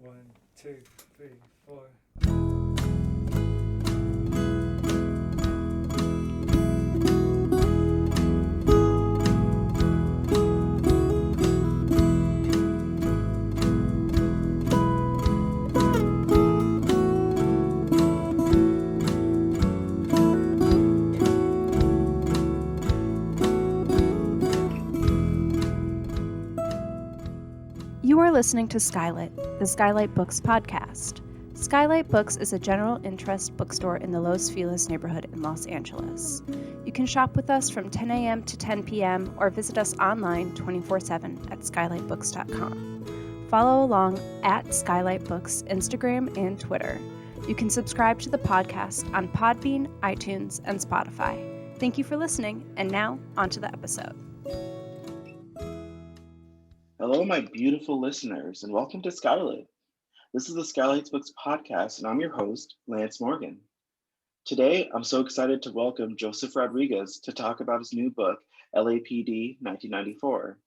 One, two, three, four. You are listening to SKYLIT, the SKYLIT Books podcast. SKYLIT Books is a general interest bookstore in the Los Feliz neighborhood in Los Angeles. You can shop with us from 10 a.m. to 10 p.m. or visit us online 24/7 at skylitbooks.com. Follow along at SKYLIT Books Instagram and Twitter. You can subscribe to the podcast on Podbean, iTunes, and Spotify. Thank you for listening, and now on to the episode. Hello, my beautiful listeners, and welcome to SKYLIT. This is the SKYLIT Books podcast, and I'm your host, Lance Morgan. Today, I'm so excited to welcome Joseph Rodgriguez to talk about his new book, LAPD 1994.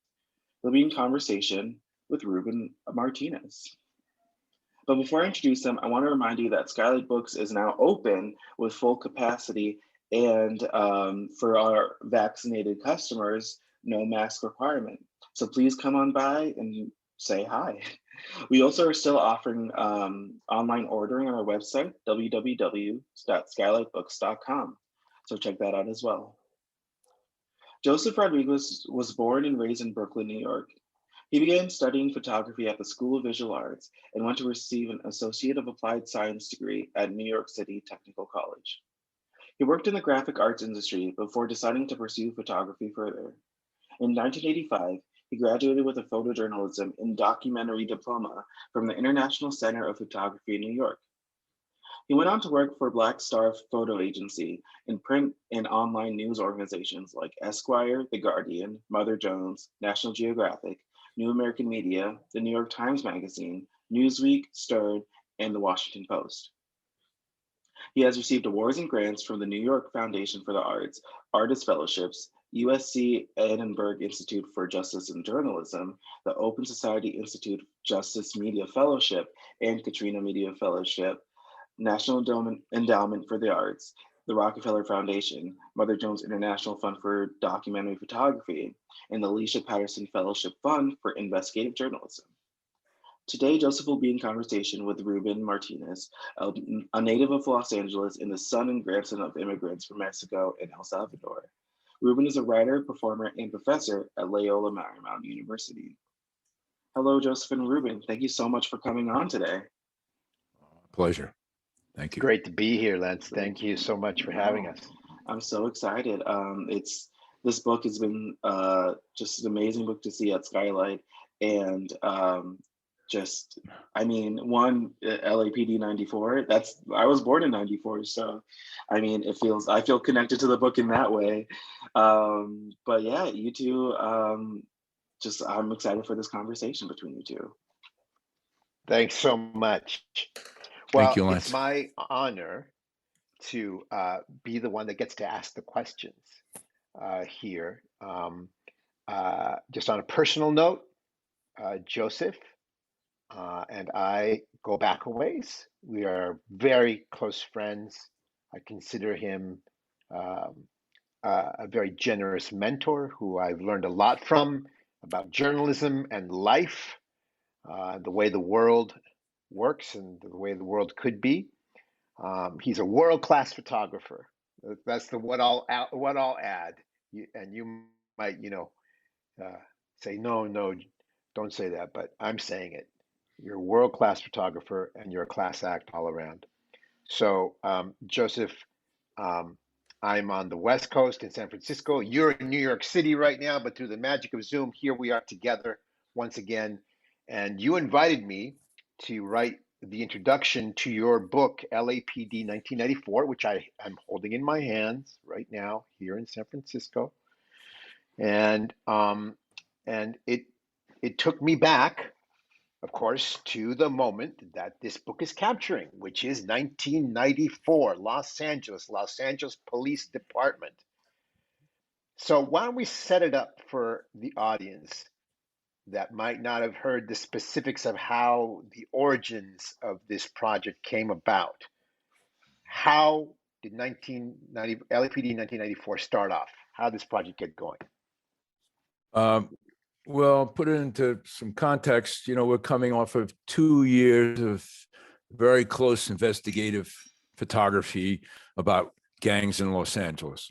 We'll be in conversation with Ruben Martinez. But before I introduce him, I want to remind you that SKYLIT Books is now open with full capacity, and for our vaccinated customers, no mask requirement. So please come on by and say hi. We also are still offering online ordering on our website, www.skylitbooks.com. So check that out as well. Joseph Rodriguez was born and raised in Brooklyn, New York. He began studying photography at the School of Visual Arts and went to receive an Associate of Applied Science degree at New York City Technical College. He worked in the graphic arts industry before deciding to pursue photography further. In 1985, he graduated with a photojournalism and documentary diploma from the International Center of Photography in New York. He went on to work for Black Star Photo Agency in print and online news organizations like Esquire, The Guardian, Mother Jones, National Geographic, New American Media, the New York Times Magazine, Newsweek, Stern, and the Washington Post. He has received awards and grants from the New York Foundation for the Arts, Artist Fellowships, USC Edinburgh Institute for Justice and Journalism, the Open Society Institute Justice Media Fellowship, and Katrina Media Fellowship, National Endowment for the Arts, the Rockefeller Foundation, Mother Jones International Fund for Documentary Photography, and the Alicia Patterson Fellowship Fund for Investigative Journalism. Today, Joseph will be in conversation with Ruben Martinez, a native of Los Angeles and the son and grandson of immigrants from Mexico and El Salvador. Ruben is a writer, performer, and professor at Loyola Marymount University. Hello, Joseph and Ruben. Thank you so much for coming on today. Pleasure. Thank you. Great to be here, Lance. Thank you so much for having us. I'm so excited. This book has been just an amazing book to see at SKYLIT, and LAPD 94. I was born in 94, so I feel connected to the book in that way. But yeah, you two, I'm excited for this conversation between you two. Thanks so much. Thank you, Lance. It's my honor to be the one that gets to ask the questions here. Just on a personal note, Joseph and I go back a ways. We are very close friends. I consider him a very generous mentor who I've learned a lot from about journalism and life, the way the world works and the way the world could be. He's a world-class photographer. That's what I'll add. You might, say no, don't say that, but I'm saying it. You're a world-class photographer and you're a class act all around. So, Joseph, I'm on the West Coast in San Francisco. You're in New York City right now, but through the magic of Zoom, here we are together once again. And you invited me to write the introduction to your book, LAPD 1994, which I'm holding in my hands right now here in San Francisco. And it took me back, of course, to the moment that this book is capturing, which is 1994, Los Angeles Police Department. So why don't we set it up for the audience? that might not have heard the specifics of how the origins of this project came about. How did LAPD 1994 start off? How did this project get going? Well, put it into some context. We're coming off of 2 years of very close investigative photography about gangs in Los Angeles.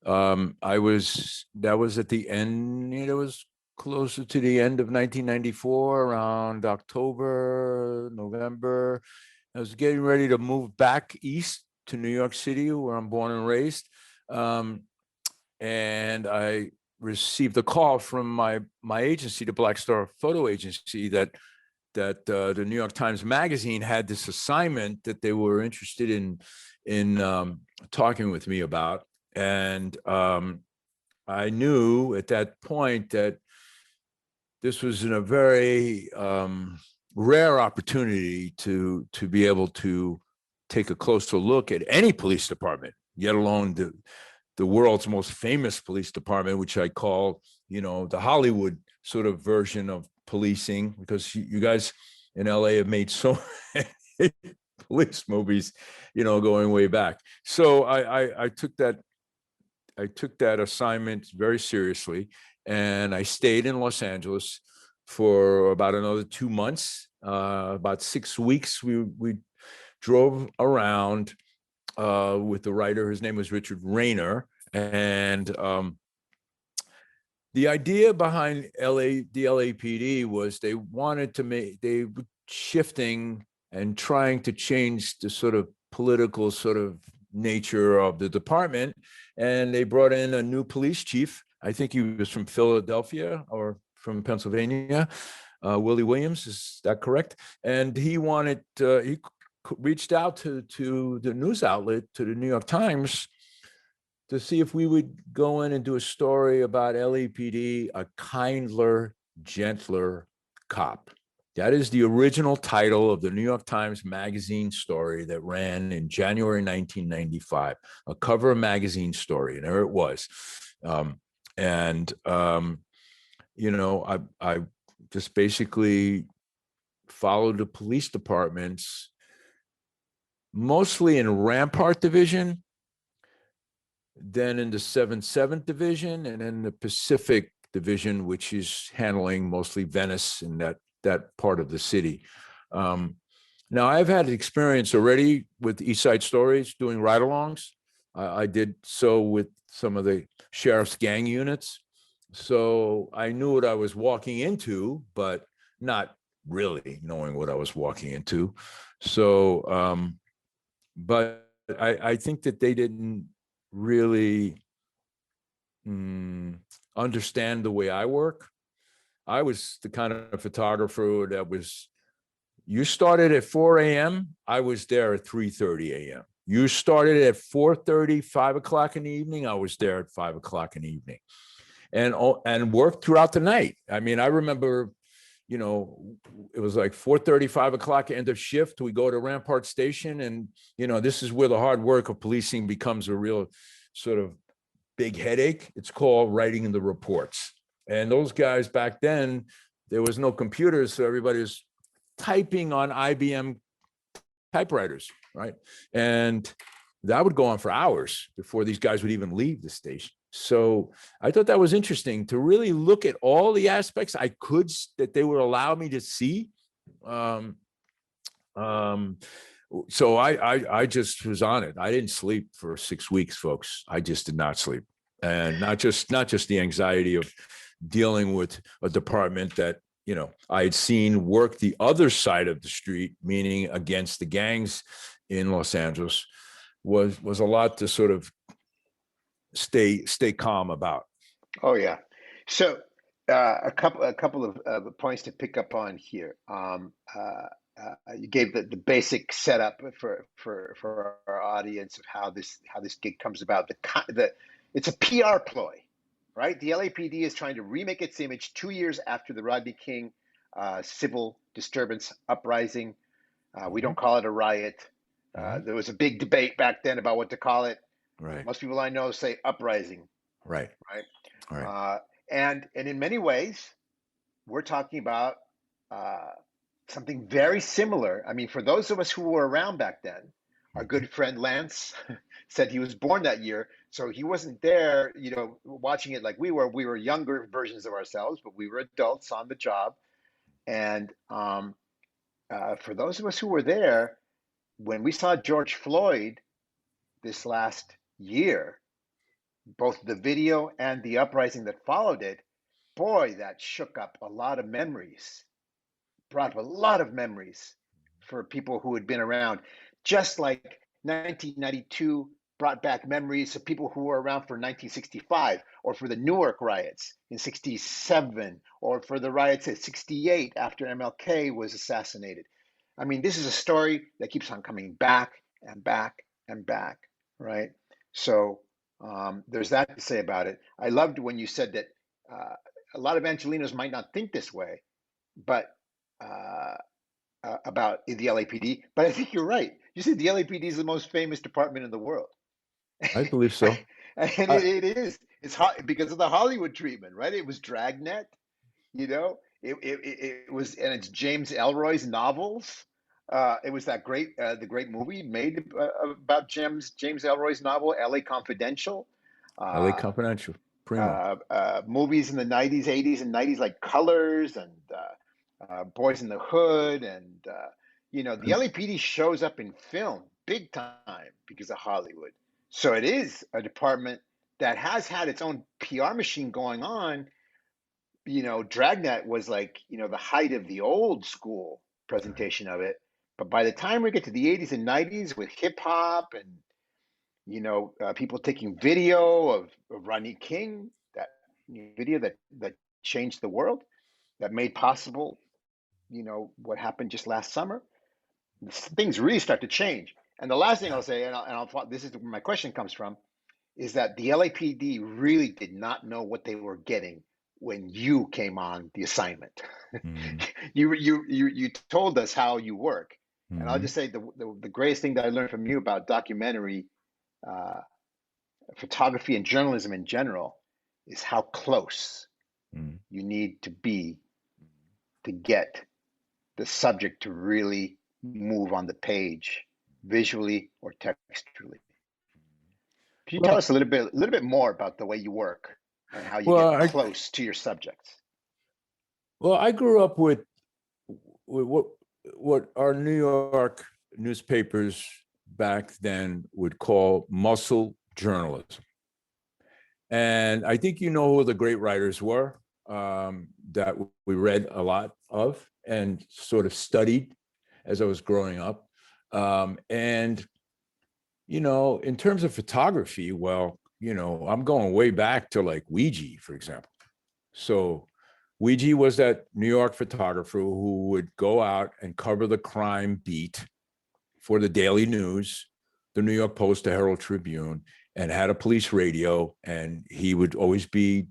That was at the end, it was closer to the end of 1994, around October, November. I was getting ready to move back east to New York City, where I'm born and raised. And I received a call from my agency, the Black Star Photo Agency, that the New York Times Magazine had this assignment that they were interested in talking with me about. And I knew at that point that this was in a very rare opportunity to be able to take a closer look at any police department, yet alone the world's most famous police department, which I call, the Hollywood sort of version of policing, because you guys in LA have made so many police movies, going way back. So I took that assignment very seriously, and I stayed in Los Angeles for about another 2 months. About 6 weeks, we drove around with the writer. His name was Richard Rayner, and the idea behind the LAPD was they wanted to they were shifting and trying to change the sort of political sort of nature of the department, and they brought in a new police chief. I think he was from Philadelphia or from Pennsylvania. Willie Williams, is that correct? And he reached out to the news outlet, to the New York Times, to see if we would go in and do a story about LAPD, a kinder, gentler cop. That is the original title of the New York Times Magazine story that ran in January 1995, a cover magazine story, and there it was. I just basically followed the police departments, mostly in Rampart Division, then in the 7th Division, and then the Pacific Division, which is handling mostly Venice and that part of the city. Now, I've had experience already with East Side Stories, doing ride-alongs. I did so with some of the sheriff's gang units. So I knew what I was walking into, but not really knowing what I was walking into. So, but I think that they didn't really understand the way I work. I was the kind of photographer that you started at 4 a.m., I was there at 3:30 a.m. You started at 4:30, 5 o'clock in the evening, I was there at 5 o'clock in the evening, and worked throughout the night. I mean, I remember, it was like 4:30, 5 o'clock, end of shift. We go to Rampart Station, and, this is where the hard work of policing becomes a real sort of big headache. It's called writing the reports. And those guys back then, there was no computers, so everybody was typing on IBM typewriters, right? And that would go on for hours before these guys would even leave the station. So I thought that was interesting to really look at all the aspects that they would allow me to see. So I just was on it. I didn't sleep for 6 weeks, folks. I just did not sleep. And not just the anxiety of dealing with a department that, I had seen work the other side of the street, meaning against the gangs in Los Angeles, was a lot to sort of stay calm about. Oh yeah. So a couple of points to pick up on here. You gave the basic setup for our audience of how this gig comes about. It's a PR ploy, right? The LAPD is trying to remake its image 2 years after the Rodney King civil disturbance uprising. We don't call it a riot. There was a big debate back then about what to call it. Right. Most people I know say uprising. Right. And in many ways, we're talking about something very similar. I mean, for those of us who were around back then, our good friend Lance said he was born that year, so he wasn't there, watching it like we were. We were younger versions of ourselves, but we were adults on the job. And for those of us who were there, when we saw George Floyd this last year, both the video and the uprising that followed it, boy, that shook up a lot of memories, brought up a lot of memories for people who had been around, just like 1992 brought back memories of people who were around for 1965, or for the Newark riots in 67, or for the riots at 68 after MLK was assassinated. I mean, this is a story that keeps on coming back and back and back, right? So there's that to say about it. I loved when you said that a lot of Angelenos might not think this way, but about the LAPD, but I think you're right. You said the LAPD is the most famous department in the world. I believe so. And it is. It's hot because of the Hollywood treatment, right? It was Dragnet, it was, and it's James Ellroy's novels. It was that the great movie made about James Ellroy's novel, L.A. Confidential. LA Confidential, primo. Movies in the 90s, 80s, and 90s like Colors and Boys in the Hood, and the LAPD shows up in film big time because of Hollywood. So it is a department that has had its own PR machine going on. Dragnet was like, the height of the old school presentation of it. But by the time we get to the 80s and 90s with hip hop and, people taking video of Rodney King, that video that changed the world, that made possible, what happened just last summer, things really start to change. And the last thing I'll say, this is where my question comes from, is that the LAPD really did not know what they were getting when you came on the assignment. Mm-hmm. you told us how you work. Mm-hmm. And I'll just say the greatest thing that I learned from you about documentary photography and journalism in general is how close you need to be to get the subject to really move on the page, visually or textually. Can you tell us a little bit more about the way you work and how you get close to your subjects? Well, I grew up with what our New York newspapers back then would call muscle journalism. And I think you know who the great writers were that we read a lot of and sort of studied as I was growing up. And in terms of photography, well, I'm going way back to like Ouija, for example. So Ouija was that New York photographer who would go out and cover the crime beat for the Daily News, the New York Post, the Herald Tribune, and had a police radio, and he would always be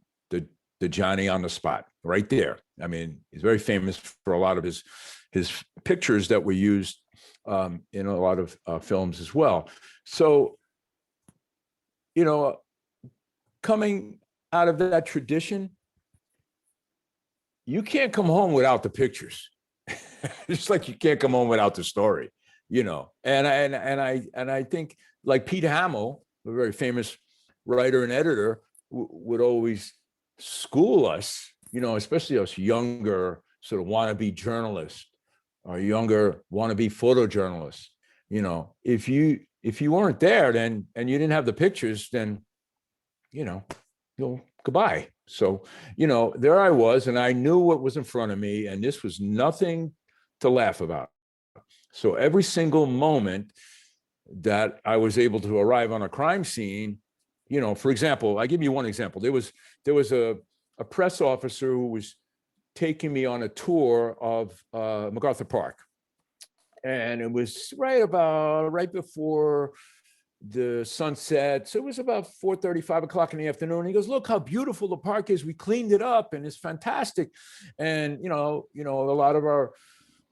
the Johnny on the spot right there. I mean, he's very famous for a lot of his pictures that were used in a lot of films as well. So, coming out of that tradition, you can't come home without the pictures. Just like you can't come home without the story, And I think like Pete Hamill, a very famous writer and editor, would always school us, especially us younger sort of wannabe journalists or younger wannabe photojournalists. If you weren't there, then and you didn't have the pictures, then goodbye. So there I was, and I knew what was in front of me, and this was nothing to laugh about. So every single moment that I was able to arrive on a crime scene, for example, I give you one example. There was a press officer who was taking me on a tour of MacArthur Park. And it was right before the sunset. So it was about 4:30, 5 o'clock in the afternoon. He goes, "Look how beautiful the park is. We cleaned it up and it's fantastic." And, a lot of our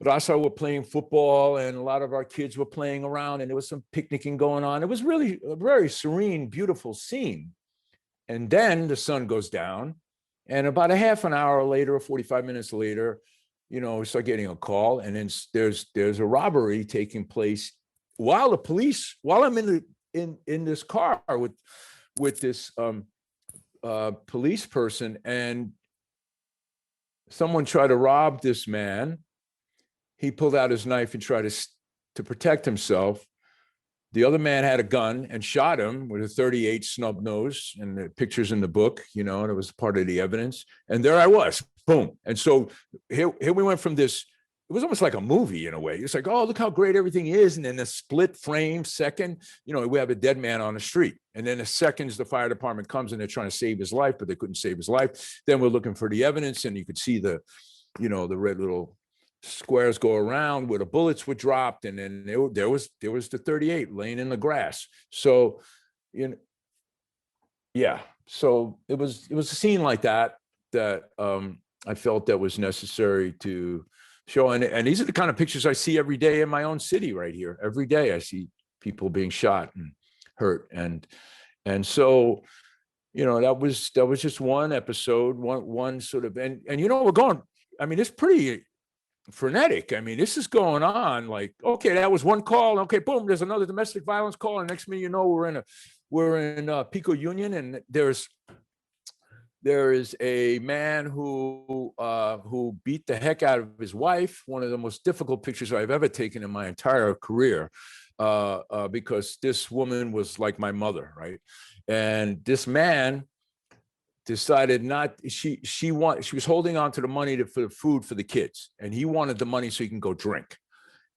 Rasa were playing football and a lot of our kids were playing around and there was some picnicking going on. It was really a very serene, beautiful scene. And then the sun goes down And about a half an hour later, or 45 minutes later, you know, we start getting a call, and then there's a robbery taking place while I'm in this car with this police person, and someone tried to rob this man. He pulled out his knife and tried to protect himself. The other man had a gun and shot him with a .38 snub nose, and the pictures in the book, you know, and it was part of the evidence. And there I was, boom. And so here we went from this, it was almost like a movie in a way. It's like, oh, look how great everything is. And then a split frame second, you know, we have a dead man on the street. And then the seconds the fire department comes and they're trying to save his life, but they couldn't save his life. Then we're looking for the evidence, and you could see the, you know, the red little squares go around where the bullets were dropped, and then there was the .38 laying in the grass. So, you know, yeah. So it was a scene like that I felt that was necessary to show. And these are the kind of pictures I see every day in my own city right here. Every day I see people being shot and hurt, and so, you know, that was just one episode, one sort of, and you know, we're going. I mean, it's pretty frenetic. I mean, this is going on like, okay, that was one call. Okay, boom, there's another domestic violence call. And next minute, you know, we're in Pico Union, and there is a man who beat the heck out of his wife. One of the most difficult pictures I've ever taken in my entire career, because this woman was like my mother, right? And this man decided not, she was holding on to the money for the food for the kids, and he wanted the money so he can go drink.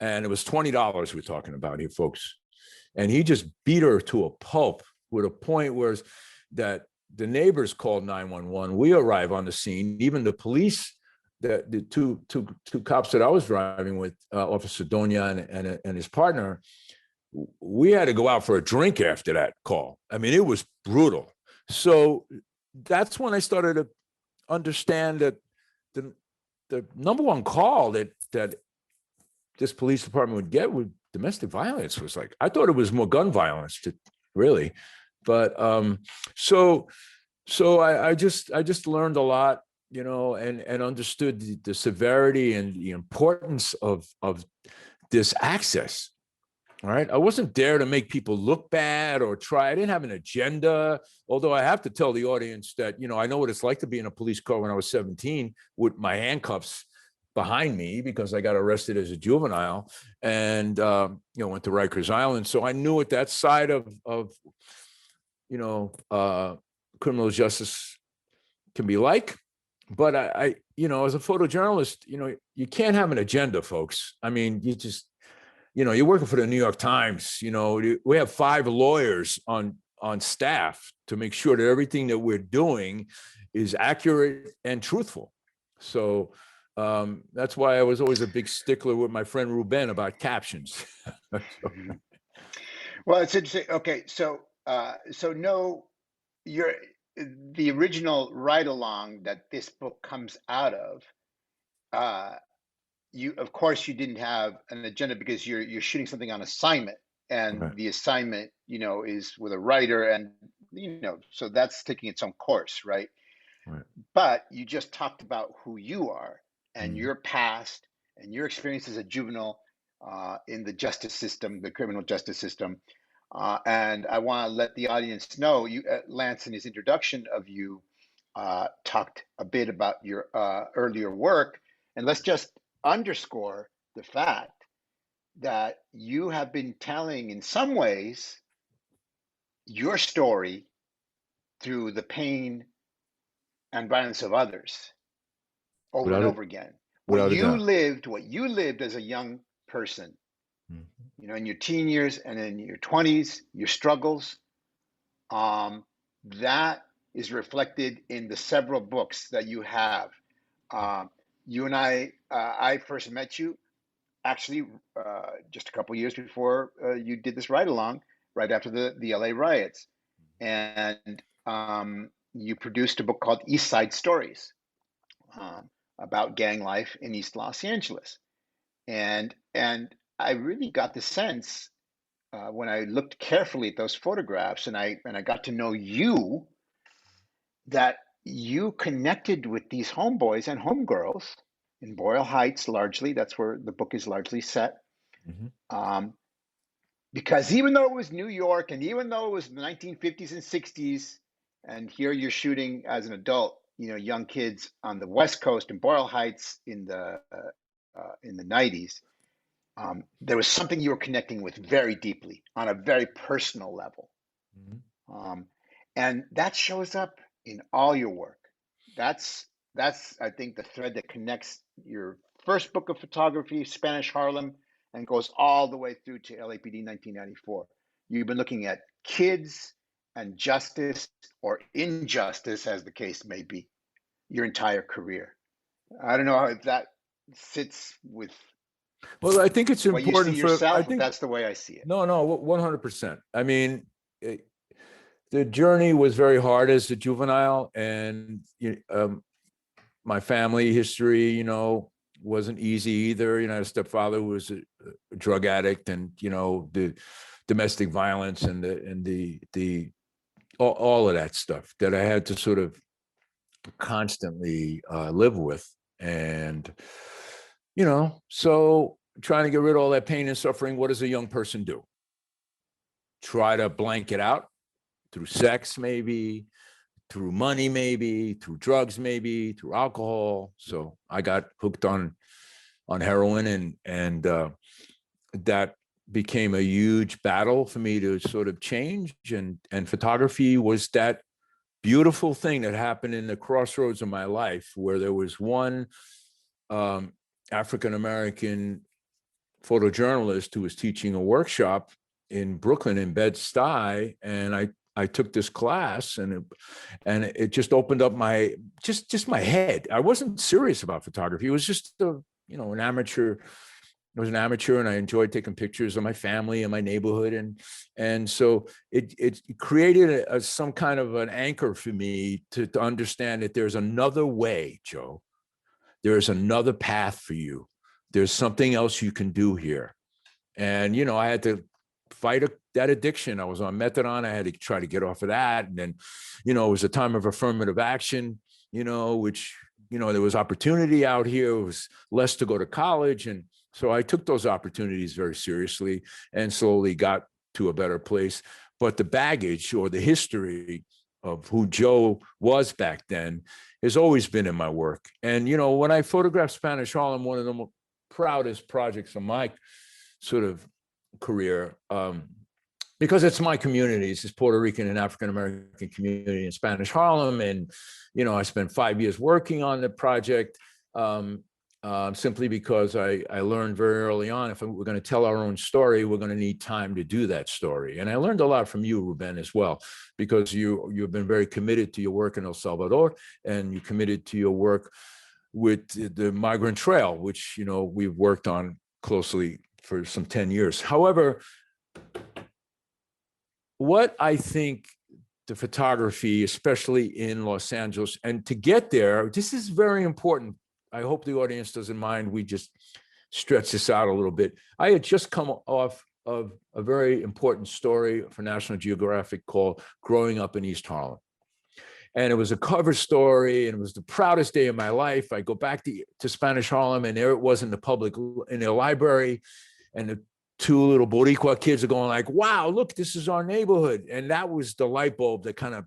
And it was $20 we're talking about here, folks. And he just beat her to a pulp, with a point where that the neighbors called 911. We arrive on the scene. Even the police, the two cops that I was driving with, Officer Donia and his partner, we had to go out for a drink after that call. I mean, it was brutal. So that's when I started to understand that the number one call that this police department would get with domestic violence was like, I thought it was more gun violence, really. But so I just learned a lot, you know, and understood the severity and the importance of this access. All right. I wasn't there to make people look bad or try. I didn't have an agenda. Although I have to tell the audience that, you know, I know what it's like to be in a police car when I was 17 with my handcuffs behind me because I got arrested as a juvenile and, you know, went to Rikers Island. So I knew what that side of you know, criminal justice can be like. But I, you know, as a photojournalist, you know, you can't have an agenda, folks. I mean, you know, you're working for the New York Times, you know, we have 5 lawyers on staff to make sure that everything that we're doing is accurate and truthful. So that's why I was always a big stickler with my friend Ruben about captions. Well, it's interesting. Okay, so no, the original ride along that this book comes out of. Of course, you didn't have an agenda because you're shooting something on assignment, and Right. the assignment, you know, is with a writer, and you know, so that's taking its own course, right? Right. But you just talked about who you are and your past and your experience as a juvenile in the justice system, the criminal justice system. And I want to let the audience know, Lance, in his introduction of you, talked a bit about your earlier work. And let's just underscore the fact that you have been telling, in some ways, your story through the pain and violence of others over and over again. What you lived as a young person, you know, in your teen years and in your 20s, your struggles, that is reflected in the several books that you have. You and I first met you actually just a couple years before you did this ride along, right after the LA riots. And you produced a book called East Side Stories about gang life in East Los Angeles. And I really got the sense when I looked carefully at those photographs and I got to know you, that you connected with these homeboys and homegirls in Boyle Heights, largely. That's where the book is largely set. Mhm. Because even though it was New York, and even though it was the 1950s and 60s, and here you're shooting as an adult, young kids on the West Coast in Boyle Heights in the 90s, there was something you were connecting with very deeply on a very personal level. Mhm. And that shows up in all your work. That's I think the thread that connects your first book of photography, Spanish Harlem, and goes all the way through to LAPD 1994. You've been looking at kids and justice or injustice, as the case may be, your entire career. I don't know if that sits with Well, I think it's what you see important I yourself, but think, that's the way I see it. no, 100%. I mean, the journey was very hard as a juvenile, and my family history, wasn't easy either. I had a stepfather who was a drug addict, and the domestic violence and the all of that stuff that I had to sort of constantly live with, and so trying to get rid of all that pain and suffering. What does a young person do? Try to blank it out through sex, maybe through money, maybe through drugs, maybe through alcohol. So I got hooked on heroin, and that became a huge battle for me to sort of change. And photography was that beautiful thing that happened in the crossroads of my life, where there was one African-American photojournalist who was teaching a workshop in Brooklyn in Bed-Stuy, and I took this class, and it just opened up my just my head. I wasn't serious about photography. It was just an amateur. I was an amateur, and I enjoyed taking pictures of my family and my neighborhood, and so it created some kind of an anchor for me to understand that there's another way, Joe. There's another path for you. There's something else you can do here. And I had to fight that addiction. I was on methadone. I had to try to get off of that. And then, it was a time of affirmative action, which, there was opportunity out here. It was less to go to college. And so I took those opportunities very seriously and slowly got to a better place. But the baggage or the history of who Joe was back then has always been in my work. And, when I photographed Spanish Harlem, one of the proudest projects of my sort of career, because it's my community. It's this Puerto Rican and African-American community in Spanish Harlem. And, I spent 5 years working on the project, simply because I learned very early on, if we're going to tell our own story, we're going to need time to do that story. And I learned a lot from you, Ruben, as well, because you've been very committed to your work in El Salvador, and you committed to your work with the Migrant Trail, which, we've worked on closely for some 10 years. However, what I think the photography, especially in Los Angeles, and to get there, this is very important. I hope the audience doesn't mind. We just stretch this out a little bit. I had just come off of a very important story for National Geographic called Growing Up in East Harlem. And it was a cover story, and it was the proudest day of my life. I go back to Spanish Harlem, and there it was in their library, and the two little Boricua kids are going like, wow, look, this is our neighborhood. And that was the light bulb that kind of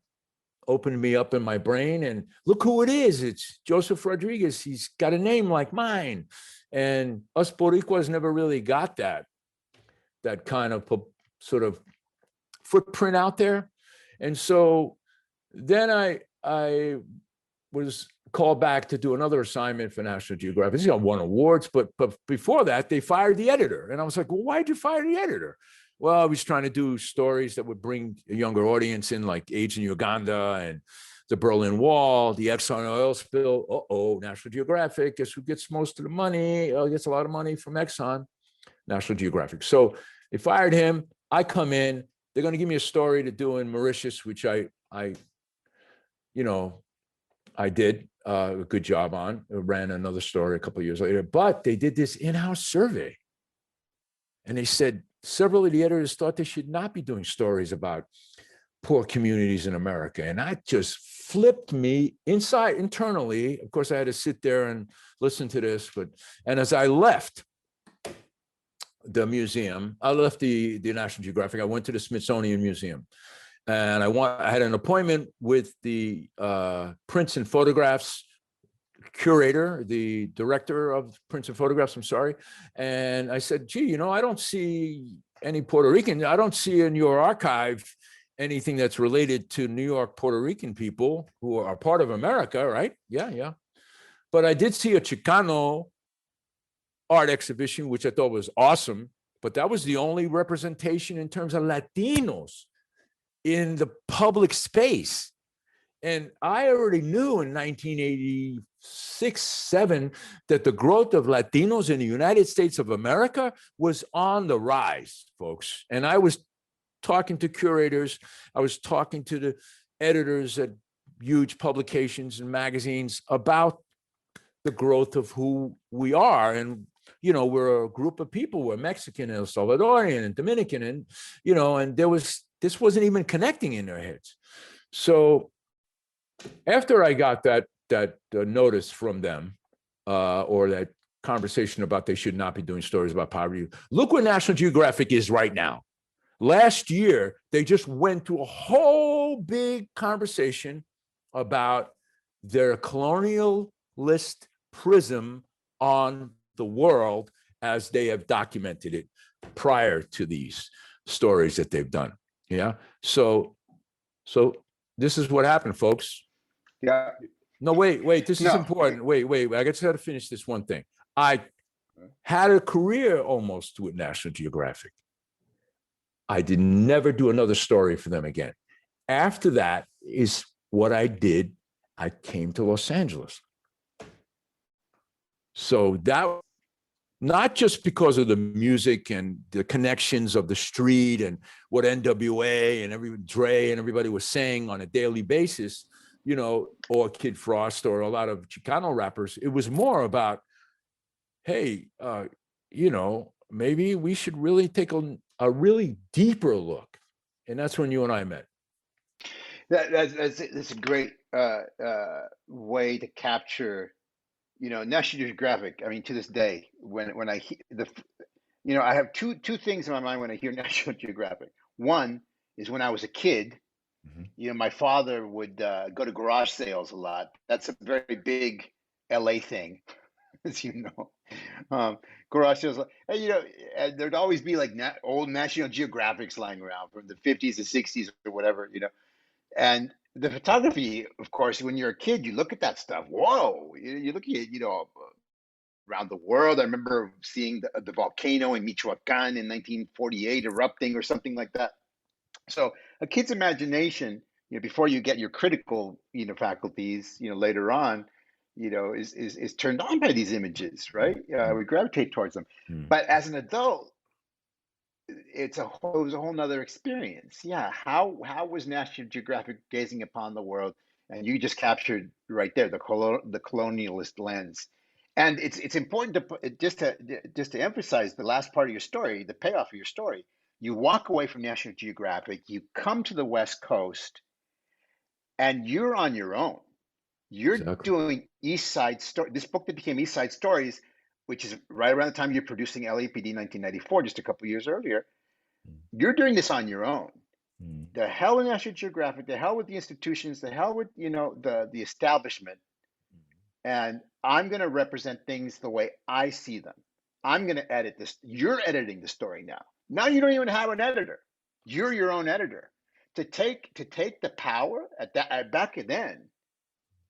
opened me up in my brain. And look who it is. It's Joseph Rodriguez. He's got a name like mine. And us Boricuas never really got that kind of sort of footprint out there. And so then I was called back to do another assignment for National Geographic. He won awards, but before that, they fired the editor. And I was like, well, why'd you fire the editor? Well, I was trying to do stories that would bring a younger audience in, like AIDS in Uganda and the Berlin Wall, the Exxon oil spill. National Geographic, guess who gets most of the money? Gets a lot of money from Exxon, National Geographic. So they fired him. I come in. They're going to give me a story to do in Mauritius, which I did a good job on. I ran another story a couple of years later, but they did this in-house survey. And they said several of the editors thought they should not be doing stories about poor communities in America. And that just flipped me internally. Of course, I had to sit there and listen to this, and as I left the museum, I left the National Geographic, I went to the Smithsonian Museum, and I had an appointment with the prints and photographs curator, the director of prints and photographs, I'm sorry. And I said, gee, I don't see any Puerto Rican. I don't see in your archive anything that's related to New York Puerto Rican people who are part of America, right? Yeah. But I did see a Chicano art exhibition, which I thought was awesome. But that was the only representation in terms of Latinos in the public space. And I already knew in 1986, 7, that the growth of Latinos in the United States of America was on the rise, folks. And I was talking to curators, I was talking to the editors at huge publications and magazines about the growth of who we are. And, we're a group of people, we're Mexican, El Salvadorian, and Dominican, and, and this wasn't even connecting in their heads. So after I got that notice from them, or that conversation about they should not be doing stories about poverty, look where National Geographic is right now. Last year, they just went to a whole big conversation about their colonialist prism on the world as they have documented it prior to these stories that they've done. Yeah. So this is what happened, folks. Yeah. No, wait, this is important. Wait, I just got to finish this one thing. I had a career almost with National Geographic. I did never do another story for them again. After that is what I did. I came to Los Angeles. So that, not just because of the music and the connections of the street and what NWA and Dre and everybody was saying on a daily basis, or Kid Frost or a lot of Chicano rappers. It was more about, hey, maybe we should really take a really deeper look. And that's when you and I met. That's a great way to capture, National Geographic. I mean, to this day, when I hear I have two things in my mind when I hear National Geographic. One is when I was a kid. Mm-hmm. My father would go to garage sales a lot. That's a very big LA thing, as you know. Garage sales, and there'd always be like old National Geographics lying around from the 50s or 60s or whatever, And the photography, of course, when you're a kid, you look at that stuff. Whoa! You look at around the world. I remember seeing the volcano in Michoacan in 1948 erupting or something like that. So a kid's imagination, before you get your critical, faculties, later on, is turned on by these images, right? We gravitate towards them. But as an adult, it was a whole nother experience. Yeah. How was National Geographic gazing upon the world? And you just captured right there the colonialist lens. And it's important to put, just to emphasize the last part of your story, the payoff of your story. You walk away from National Geographic, you come to the West Coast, and you're on your own. You're doing East Side Story. This book that became East Side Stories, which is right around the time you're producing LAPD 1994, just a couple of years earlier. You're doing this on your own. The hell with National Geographic, the hell with the institutions, the hell with the establishment. And I'm going to represent things the way I see them. I'm going to edit this. You're editing the story now. Now you don't even have an editor. You're your own editor. To take the power back then,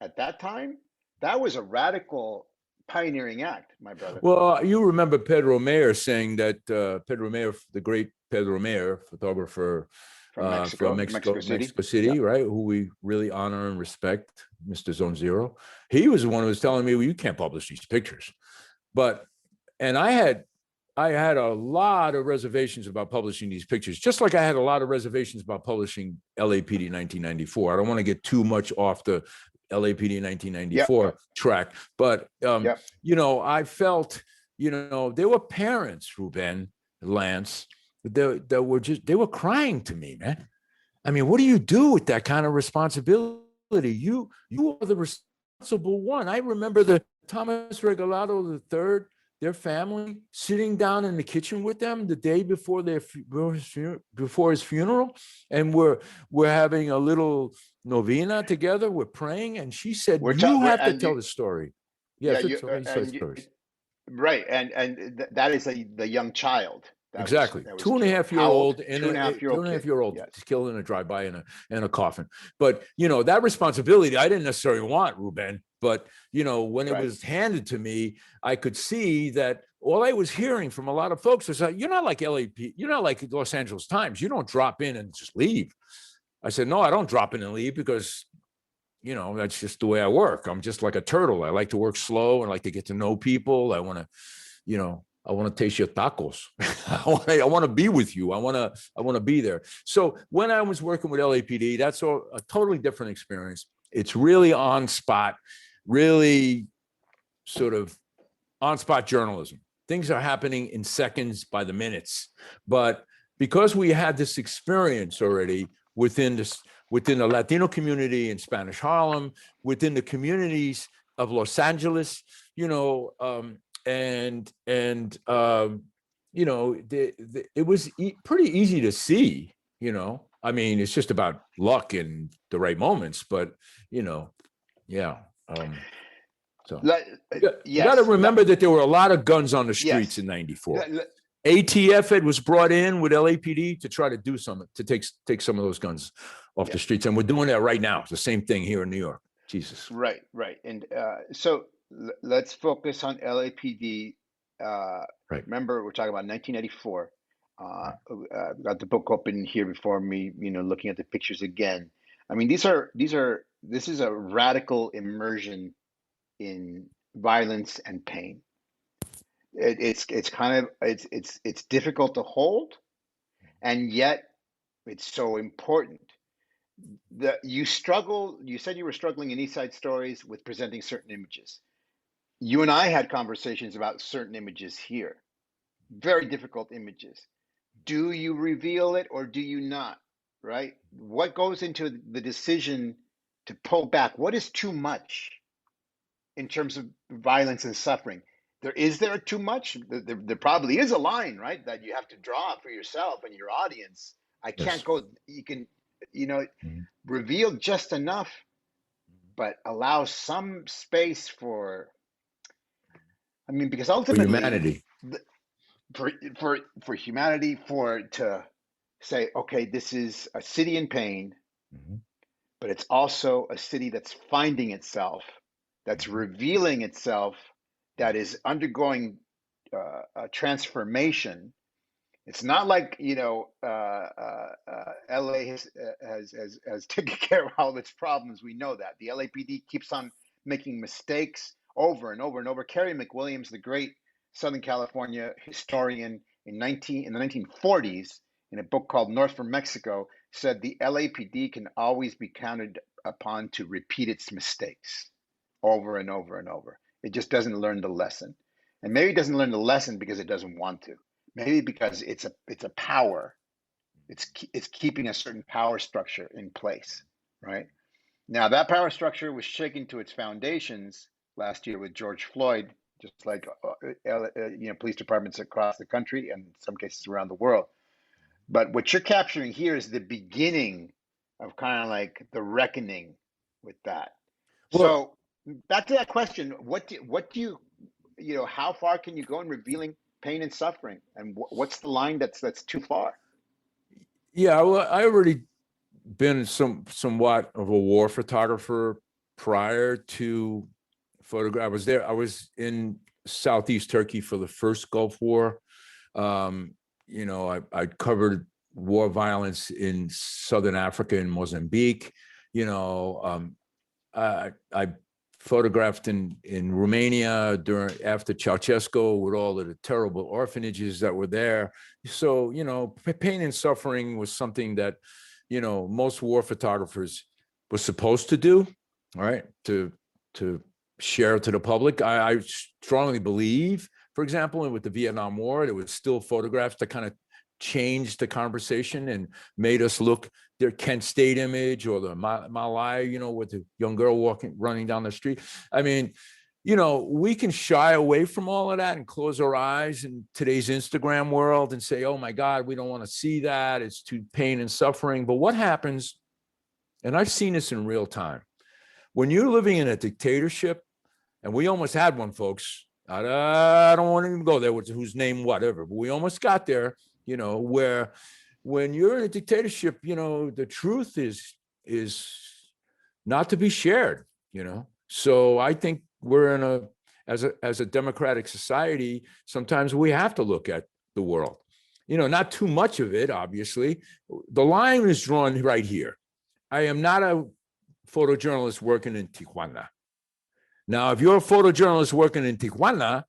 at that time, that was a radical pioneering act, my brother. Well, you remember Pedro Mayer saying that Pedro Mayer, the great Pedro Mayer, photographer from Mexico City, yeah. Right? Who we really honor and respect, Mr. Zone Zero. He was the one who was telling me, well, you can't publish these pictures. And I had a lot of reservations about publishing these pictures, just like I had a lot of reservations about publishing LAPD 1994. I don't want to get too much off the LAPD 1994 track, but I felt, there were parents, Ruben, Lance, they were crying to me, man. I mean, what do you do with that kind of responsibility? You are the responsible one. I remember the Thomas Regalado III, their family sitting down in the kitchen with them the day before before his funeral, and we're having a little novena together. We're praying, and she said, "You have to tell the story." Yes, yeah, right, and that is the young child. Exactly. That was 2.5-year-old killed. 2.5-year-old kid. Yes. Killed in a drive-by in a coffin. But, that responsibility, I didn't necessarily want, Ruben. But, when it was handed to me, I could see that all I was hearing from a lot of folks was that you're not like LAPD, you're not like Los Angeles Times. You don't drop in and just leave. I said, no, I don't drop in and leave because, that's just the way I work. I'm just like a turtle. I like to work slow and like to get to know people. I want to taste your tacos. I want to be with you. I want to be there. So when I was working with LAPD, that's a totally different experience. It's really on spot, really sort of on spot journalism. Things are happening in seconds by the minutes. But because we had this experience already within the Latino community in Spanish Harlem, within the communities of Los Angeles, it was pretty easy to see, I mean, it's just about luck and the right moments, but, yeah. So you got to remember that there were a lot of guns on the streets in 94. ATF was brought in with LAPD to try to do something, to take some of those guns off the streets. And we're doing that right now. It's the same thing here in New York. Jesus. Right. And so let's focus on LAPD. Remember, we're talking about 1984. Got the book open here before me, looking at the pictures again. I mean, this is a radical immersion in violence and pain. It's difficult to hold, and yet it's so important. You said you were struggling in East Side Stories with presenting certain images. You and I had conversations about certain images here, very difficult images. Do you reveal it or do you not, right? What goes into the decision to pull back? What is too much in terms of violence and suffering? Is there too much? There probably is a line, right, that you have to draw for yourself and your audience. I can't go, you can, reveal just enough, but allow some space for, because ultimately for humanity, for humanity, to say, okay, this is a city in pain, but it's also a city that's finding itself, that's revealing itself, that is undergoing a transformation. It's not like LA has taken care of all of its problems. We know that the LAPD keeps on making mistakes over and over and over. Kerry McWilliams, the great Southern California historian, in the 1940s, in a book called North from Mexico, said the LAPD can always be counted upon to repeat its mistakes over and over and over. It just doesn't learn the lesson, and maybe it doesn't learn the lesson because it doesn't want to. Maybe because it's a power. It's keeping a certain power structure in place, right? Now that power structure was shaken to its foundations last year with George Floyd, just like police departments across the country and in some cases around the world. But what you're capturing here is the beginning of kind of like the reckoning with that. Well, so back to that question: what do you how far can you go in revealing pain and suffering, and what's the line that's too far? Yeah, well, I already been somewhat of a war photographer prior to photograph. I was in Southeast Turkey for the first Gulf War. I covered war violence in Southern Africa, in Mozambique. I photographed in Romania after Ceausescu with all of the terrible orphanages that were there. So, pain and suffering was something that, most war photographers were supposed to do, right? To share to the public. I strongly believe, for example, with the Vietnam War, there was still photographs that kind of changed the conversation and made us look their Kent State image or the Malaya, you know, with the young girl running down the street. I mean, you know, we can shy away from all of that and close our eyes in today's Instagram world and say, oh my God, we don't want to see that. It's too pain and suffering. But what happens, and I've seen this in real time, when you're living in a dictatorship, and we almost had one, folks. I don't want to even go there with whose name, whatever, but we almost got there, you know, where when you're in a dictatorship, you know, the truth is not to be shared, you know. So I think we're in as a democratic society, sometimes we have to look at the world, you know, not too much of it, obviously. The line is drawn right here. I am not a photojournalist working in Tijuana. Now, if you're a photojournalist working in Tijuana,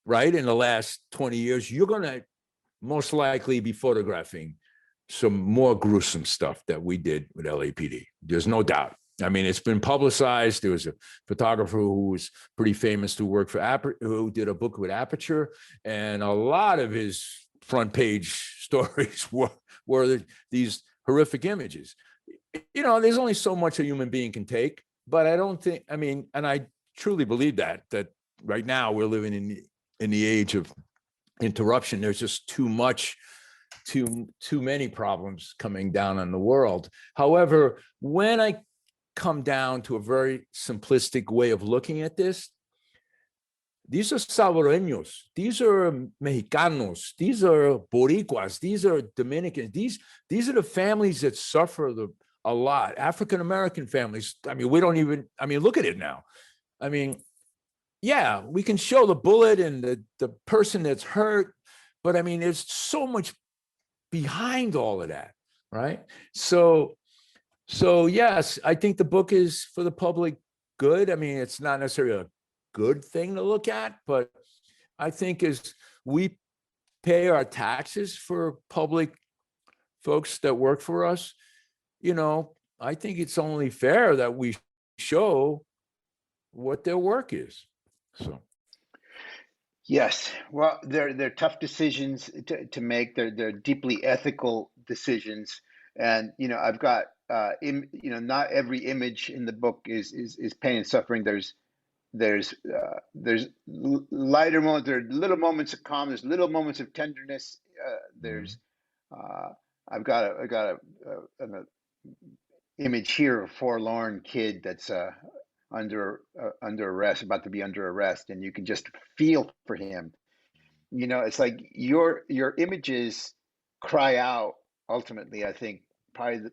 right, in the last 20 years, you're going to most likely be photographing some more gruesome stuff that we did with LAPD. There's no doubt. I mean, it's been publicized. There was a photographer who was pretty famous who worked for who did a book with Aperture, and a lot of his front page stories were these horrific images. You know, there's only so much a human being can take, but I don't think, I mean, and I truly believe that right now we're living in the age of interruption. There's just too many problems coming down on the world. However, when I come down to a very simplistic way of looking at this, these are Salvadoreños, these are Mexicanos, these are Boricuas, these are Dominicans, these are the families that suffer a lot. African-American families. I mean, look at it now. I mean, yeah, we can show the bullet and the person that's hurt, but I mean, there's so much behind all of that, right? So yes, I think the book is for the public good. I mean, it's not necessarily a good thing to look at, but I think as we pay our taxes for public folks that work for us, you know, I think it's only fair that we show what their work is. So. Yes, well, they're tough decisions to make. They're deeply ethical decisions, and you know, I've got you know, not every image in the book is pain and suffering. There's lighter moments. There are little moments of calm. There's little moments of tenderness. There's I've got an image here of a forlorn kid that's under arrest, about to be under arrest, and you can just feel for him. You know, it's like your images cry out. Ultimately, I think probably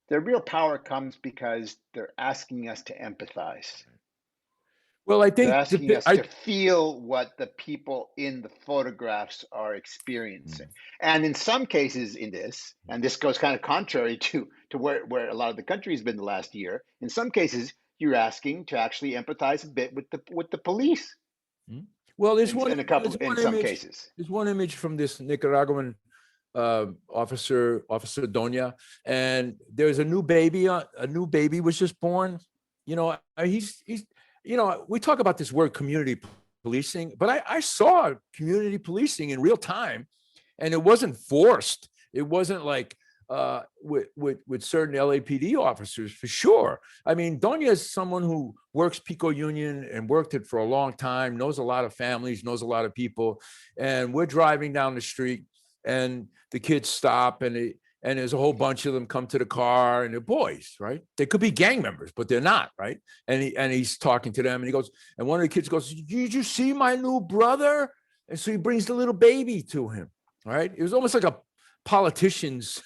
their real power comes because they're asking us to empathize. Well, I think they're asking us to feel what the people in the photographs are experiencing. And in some cases in this, and this goes kind of contrary to where a lot of the country has been the last year, in some cases, you're asking to actually empathize a bit with the police. Well, there's some cases. There's one image from this Nicaraguan officer Doña, and there's a new baby was just born. You know, he's you know, we talk about this word community policing, but I saw community policing in real time, and it wasn't forced. It wasn't like with certain LAPD officers, for sure. I mean, Doña is someone who works Pico Union and worked it for a long time, knows a lot of families, knows a lot of people. And we're driving down the street, and the kids stop, and there's a whole bunch of them come to the car, and they're boys, right? They could be gang members, but they're not, right? And he's talking to them, and he goes, and one of the kids goes, "Did you see my new brother?" And so he brings the little baby to him, right? It was almost like a politician's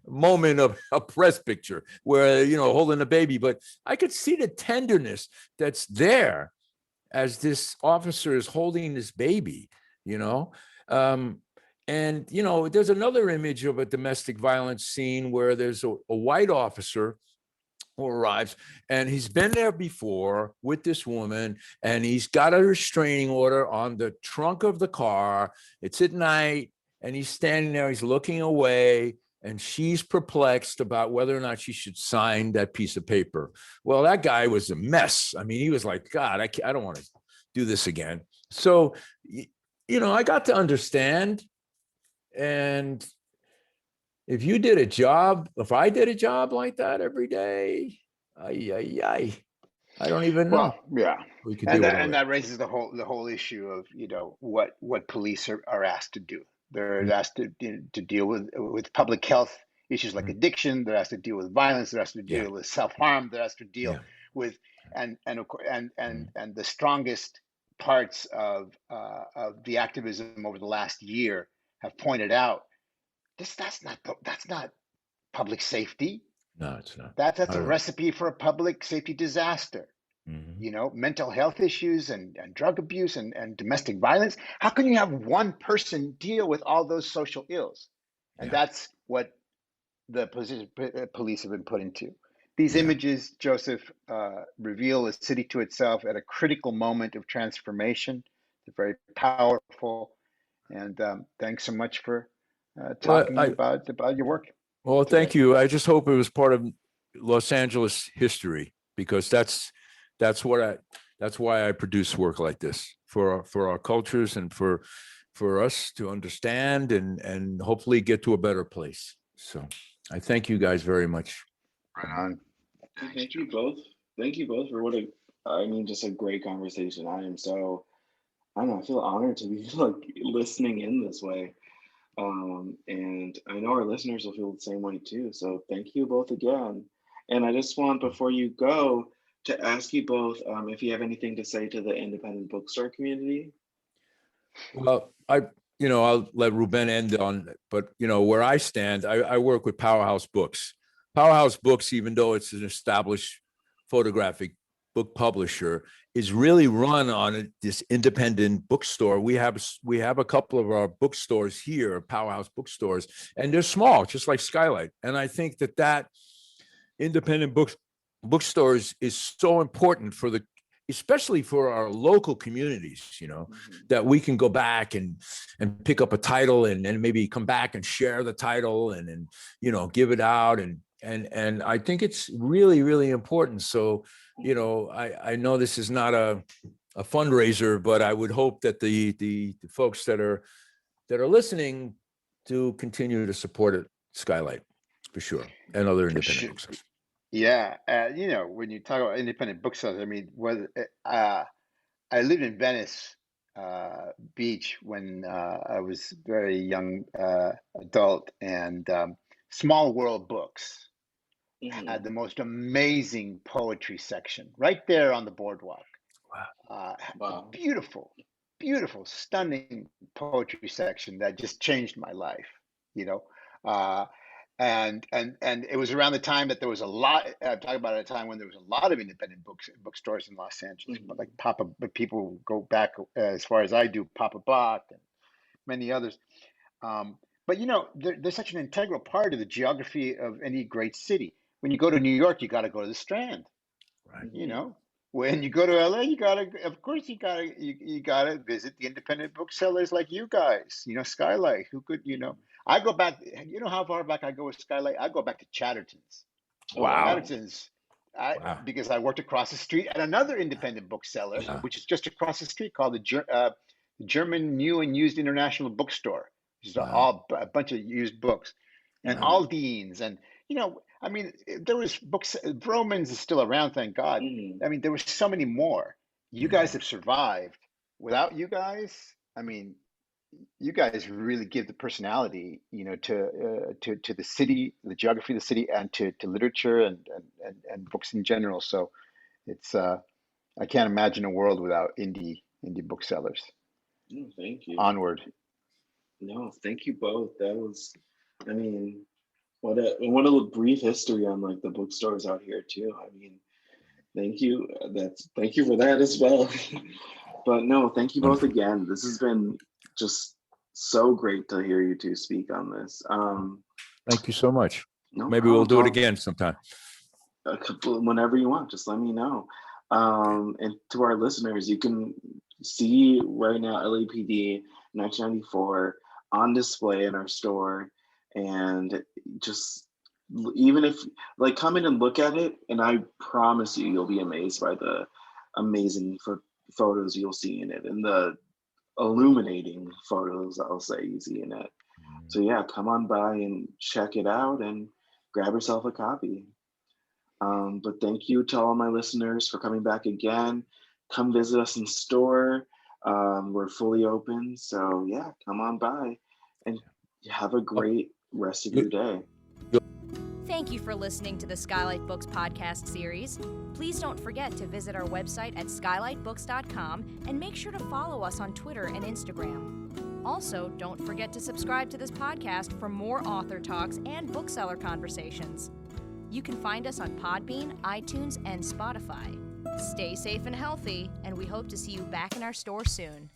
moment of a press picture where, you know, holding a baby, but I could see the tenderness that's there as this officer is holding this baby, you know. And, you know, there's another image of a domestic violence scene where there's a white officer who arrives, and he's been there before with this woman, and he's got a restraining order on the trunk of the car. It's at night, and he's standing there, he's looking away, and she's perplexed about whether or not she should sign that piece of paper. Well, that guy was a mess. I mean, he was like, God, I don't want to do this again. So, you know, I got to understand And if you did a job, if I did a job like that every day, I don't even know. Well, yeah, We could deal with all that. that raises the whole issue of what police are asked to do. They're asked to deal with public health issues like addiction. They're asked to deal with violence. They're asked to deal with self-harm. They're asked to deal with and the strongest parts of the activism over the last year have pointed out that's not public safety. No, it's not. That's a recipe for a public safety disaster. Mm-hmm. Mental health issues and drug abuse and domestic violence. How can you have one person deal with all those social ills? And that's what the police have been put into. These images, Joseph, reveal a city to itself at a critical moment of transformation. They're very powerful. And thanks so much for talking about your work. Well, thank you. I just hope it was part of Los Angeles history, because that's why I produce work like this for our cultures and for us to understand and hopefully get to a better place. So I thank you guys very much. Right on. Thank you both. Thank you both for just a great conversation. I feel honored to be listening in this way. And I know our listeners will feel the same way too. So thank you both again. And I just want, before you go, to ask you both if you have anything to say to the independent bookstore community. Well, I'll let Ruben end on, but where I stand, I work with Powerhouse Books. Powerhouse Books, even though it's an established photographic book publisher, is really run on this independent bookstore. We have a couple of our bookstores here, Powerhouse bookstores, and they're small, just like SKYLIT. And I think that independent bookstores is so important especially for our local communities, that we can go back and pick up a title and maybe come back and share the title and give it out. And I think it's really, really important. So, I know this is not a fundraiser, but I would hope that the folks that are listening to continue to support it, SKYLIT, for sure, and other independent bookstores. Yeah, when you talk about independent booksellers, I mean, I lived in Venice Beach when I was a very young adult, and Small World Books had the most amazing poetry section right there on the boardwalk. Wow. Beautiful, stunning poetry section that just changed my life, and it was around the time that there was a lot. I'm talking about a time when there was a lot of independent bookstores in Los Angeles, but people go back as far as I do, Papa Bach and many others. But they're such an integral part of the geography of any great city. When you go to New York, you got to go to the Strand. Right. When you go to LA, you gotta visit the independent booksellers like you guys. SKYLIT. Who could I go back. You know how far back I go with SKYLIT? I go back to Chatterton's. Wow. Chatterton's. Because I worked across the street at another independent bookseller, which is just across the street, called the German New and Used International Bookstore, which is a bunch of used books, and Aldine's, and I mean, there was books. Vroman's is still around, thank God. I mean, there were so many more. You guys have survived. Without you guys, I mean, you guys really give the personality, to the city, the geography of the city, and to literature and books in general. So it's I can't imagine a world without indie booksellers. No, thank you. Onward. No, thank you both. That was, I mean, what a brief history on the bookstores out here too. I mean, thank you. Thank you for that as well. But no, thank you both again. This has been just so great to hear you two speak on this. Thank you so much. No Maybe we'll do it again sometime. Whenever you want, just let me know. And to our listeners, you can see right now LAPD 1994 on display in our store. And just, even if come in and look at it, and I promise you'll be amazed by the amazing photos you'll see in it, and the illuminating photos I'll say you see in it. So yeah, come on by and check it out and grab yourself a copy. But thank you to all my listeners for coming back again. Come visit us in store. We're fully open. So yeah, come on by and have a great rest of your day. Thank you for listening to the Skylight Books podcast series. Please don't forget to visit our website at skylightbooks.com and make sure to follow us on Twitter and Instagram. Also, don't forget to subscribe to this podcast for more author talks and bookseller conversations. You can find us on Podbean, iTunes, and Spotify. Stay safe and healthy, and we hope to see you back in our store soon.